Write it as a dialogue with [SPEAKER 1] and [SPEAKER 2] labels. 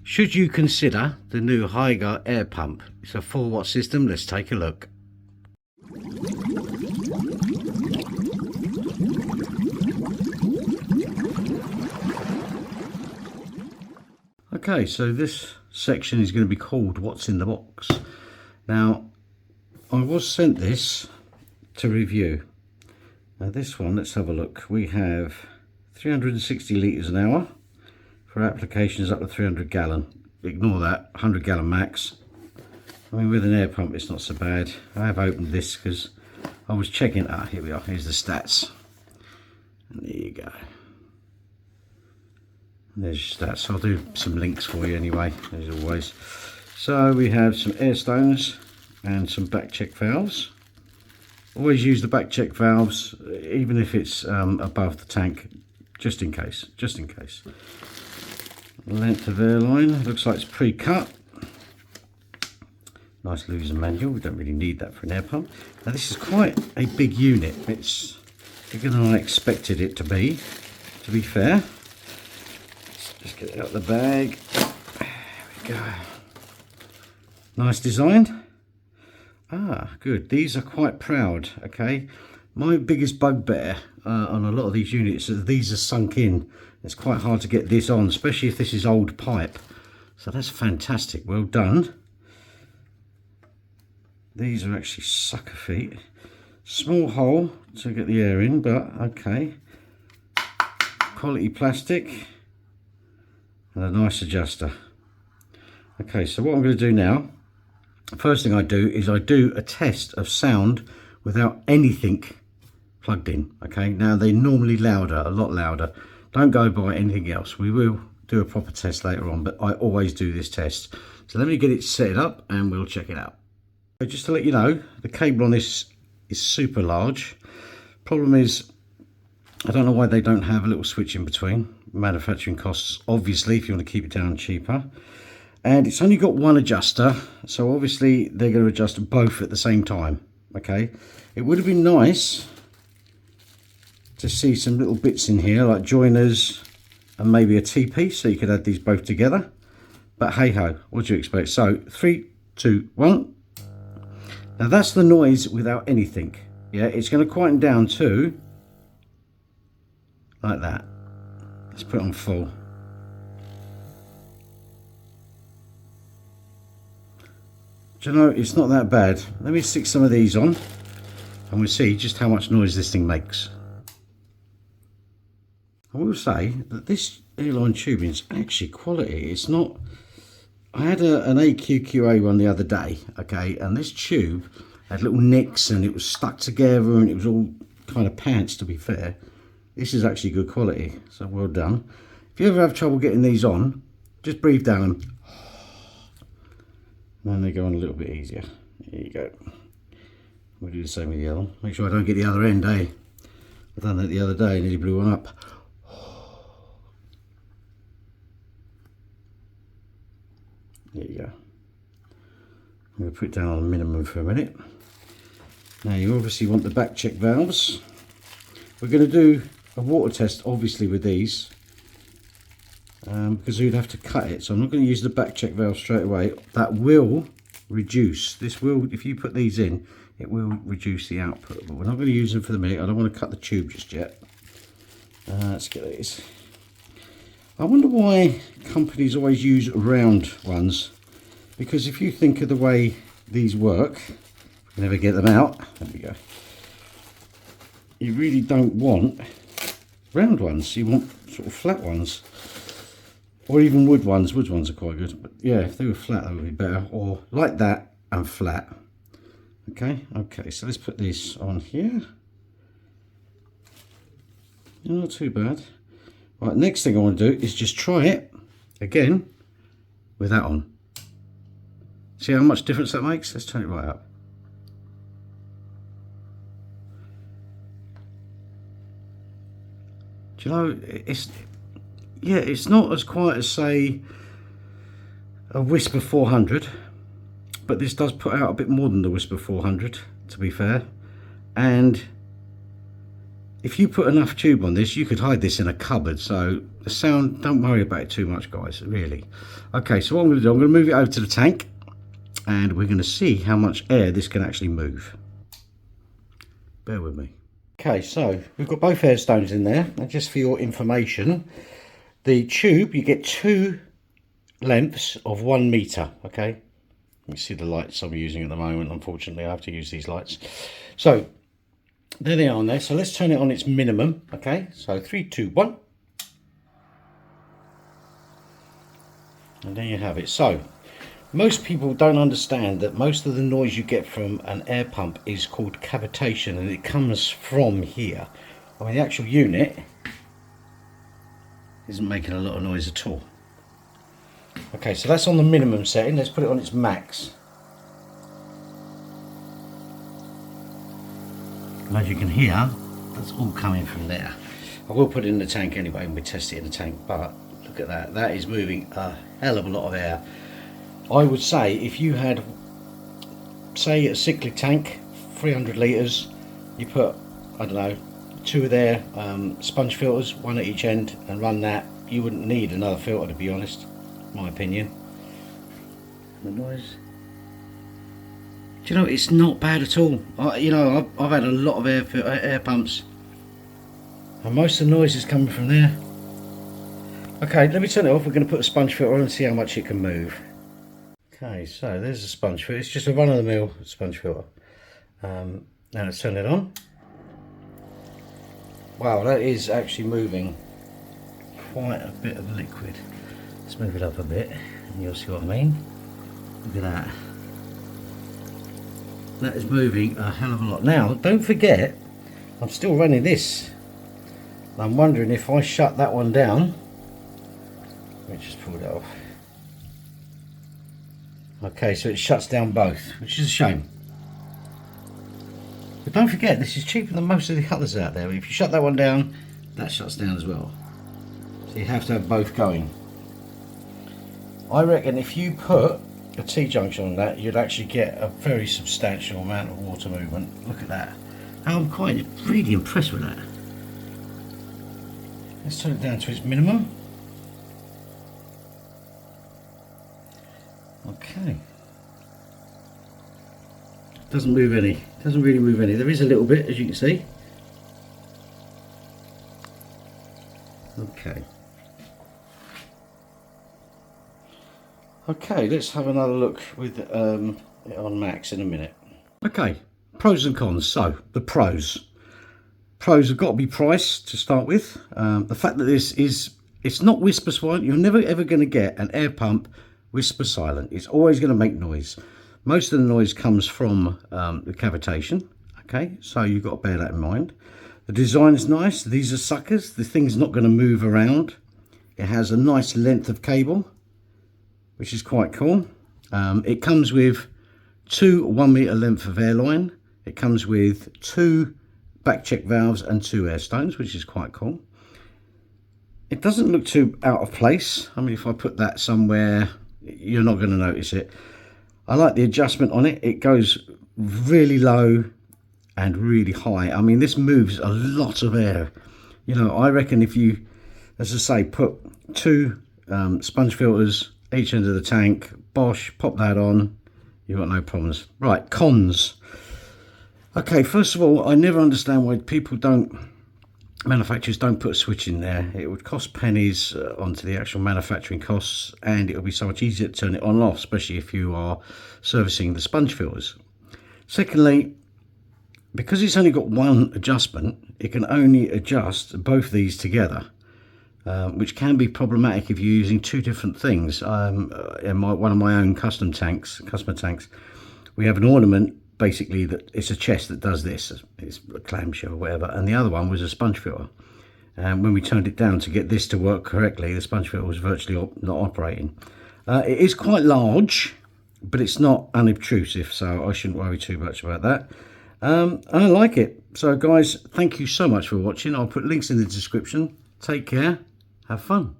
[SPEAKER 1] Should you consider the new Hygger air pump? It's a 4-watt system. Let's take a look. Okay, so this section is going to be called What's in the Box. Now, I was sent this to review. Now this one, let's have a look. We have 360 litres an hour. For applications up to 300 gallon. Ignore that, 100 gallon max. I mean, with an air pump it's not so bad. I have opened this because I was checking. Here we are, here's the stats. And there you go. And there's your stats. I'll do some links for you anyway, as always. So we have some air stones and some back check valves. Always use the back check valves, even if it's above the tank, just in case, Length of air line, looks like it's pre-cut. Nice loser manual, we don't really need that for an air pump. Now this is quite a big unit, it's bigger than I expected it to be fair. Let's just get it out of the bag. There we go. Nice design. Good, these are quite proud, okay. My biggest bugbear on a lot of these units is that these are sunk in. It's quite hard to get this on, especially if this is old pipe. So that's fantastic, well done. These are actually sucker feet. Small hole to get the air in, but okay. Quality plastic and a nice adjuster. Okay, so what I'm going to do now, the first thing I do is I do a test of sound without anything plugged in. Okay, now they're normally louder, a lot louder. Don't go by anything else. We will do a proper test later on, but I always do this test. So let me get it set up and we'll check it out. So just to let you know, the cable on this is super large. Problem is, I don't know why they don't have a little switch in between. Manufacturing costs, obviously, if you want to keep it down cheaper. And it's only got one adjuster, so obviously they're going to adjust both at the same time. Okay, it would have been nice to see some little bits in here like joiners and maybe a T-piece so you could add these both together, but hey ho, what do you expect? So 3, 2, 1. Now that's the noise without anything. Yeah, it's going to quieten down to like that. Let's put it on full. Do you know, it's not that bad. Let me stick some of these on and we'll see just how much noise this thing makes. I will say that this airline tubing is actually quality. It's not, I had an AQQA one the other day, okay, and this tube had little nicks and it was stuck together and it was all kind of pants, to be fair. This is actually good quality, so well done. If you ever have trouble getting these on, just breathe down them. And then they go on a little bit easier. There you go. We'll do the same with the other one. Make sure I don't get the other end, eh? I've done that the other day, nearly blew one up. There you go. I'm going to put it down on the minimum for a minute. Now you obviously want the back check valves. We're going to do a water test obviously with these because we'd have to cut it. So I'm not going to use the back check valve straight away. That will reduce. This will, if you put these in, it will reduce the output. But we're not going to use them for the minute. I don't want to cut the tube just yet. Let's get these. I wonder why companies always use round ones, because if you think of the way these work, you never get them out. There we go. You really don't want round ones. You want sort of flat ones, or even wood ones. Wood ones are quite good, but yeah, if they were flat, that would be better. Or like that and flat. Okay. So let's put this on here. Not too bad. Right, next thing I want to do is just try it again with that on. See how much difference that makes? Let's turn it right up. Do you know, it's not as quiet as, say, a Whisper 400, but this does put out a bit more than the Whisper 400, to be fair. And if you put enough tube on this, you could hide this in a cupboard, so the sound, don't worry about it too much, guys, really. Okay, so what I'm going to do, I'm going to move it over to the tank, and we're going to see how much air this can actually move. Bear with me. Okay, so we've got both air stones in there, and just for your information, the tube, you get 2 lengths of 1 meter. Okay, you see the lights I'm using at the moment. Unfortunately, I have to use these lights. So there they are on there. So let's turn it on its minimum. Okay, so 3, 2, 1, and there you have it. So most people don't understand that most of the noise you get from an air pump is called cavitation, and it comes from here. I mean, the actual unit isn't making a lot of noise at all. Okay, so that's on the minimum setting. Let's put it on its max. And as you can hear, that's all coming from there. I will put it in the tank anyway, and we test it in the tank, but look at that. That is moving a hell of a lot of air. I would say if you had, say, a cyclic tank, 300 litres, you put, I don't know, 2 of their sponge filters, 1 at each end, and run that, you wouldn't need another filter, to be honest, my opinion. The noise, do you know, it's not bad at all. You know, I've had a lot of air pumps, and most of the noise is coming from there. Okay, let me turn it off. We're going to put a sponge filter on and see how much it can move. Okay, so there's a sponge filter. It's just a run-of-the-mill sponge filter. Now let's turn it on. Wow, that is actually moving quite a bit of liquid. Let's move it up a bit and you'll see what I mean. Look at that. That is moving a hell of a lot. Now, don't forget, I'm still running this. I'm wondering if I shut that one down. Let me just pull that off. Okay, so it shuts down both, which is a shame. But don't forget, this is cheaper than most of the others out there. If you shut that one down, that shuts down as well. So you have to have both going. I reckon if you put a T-junction on that, you'd actually get a very substantial amount of water movement. Look at that. I'm quite really impressed with that. Let's turn it down to its minimum. Okay. Doesn't move any. Doesn't really move any. There is a little bit, as you can see. Okay. Okay, let's have another look with it on max in a minute. Okay, pros and cons. So, the pros. Pros have got to be price to start with. The fact that this is, it's not whisper silent. You're never ever going to get an air pump whisper silent. It's always going to make noise. Most of the noise comes from the cavitation. Okay, so you've got to bear that in mind. The design is nice. These are suckers. The thing's not going to move around. It has a nice length of cable, which is quite cool. It comes with 2 1 meter length of airline. It comes with 2 back check valves and 2 air stones, which is quite cool. It doesn't look too out of place. I mean, if I put that somewhere, you're not going to notice it. I like the adjustment on it. It goes really low and really high. I mean, this moves a lot of air. You know, I reckon if you, as I say, put 2 sponge filters each end of the tank, bosh, pop that on, you've got no problems. Right, cons. Okay, first of all, I never understand why manufacturers don't put a switch in there. It would cost pennies onto the actual manufacturing costs, and it would be so much easier to turn it on and off, especially if you are servicing the sponge filters. Secondly, because it's only got 1 adjustment, it can only adjust both these together, which can be problematic if you're using 2 different things. In one of my own customer tanks, we have an ornament. Basically, that it's a chest that does this. It's a clamshell or whatever, and the other one was a sponge filter. And when we turned it down to get this to work correctly, the sponge filter was virtually not operating. It is quite large, but it's not unobtrusive, so I shouldn't worry too much about that. I like it. So guys, thank you so much for watching. I'll put links in the description. Take care. Have fun.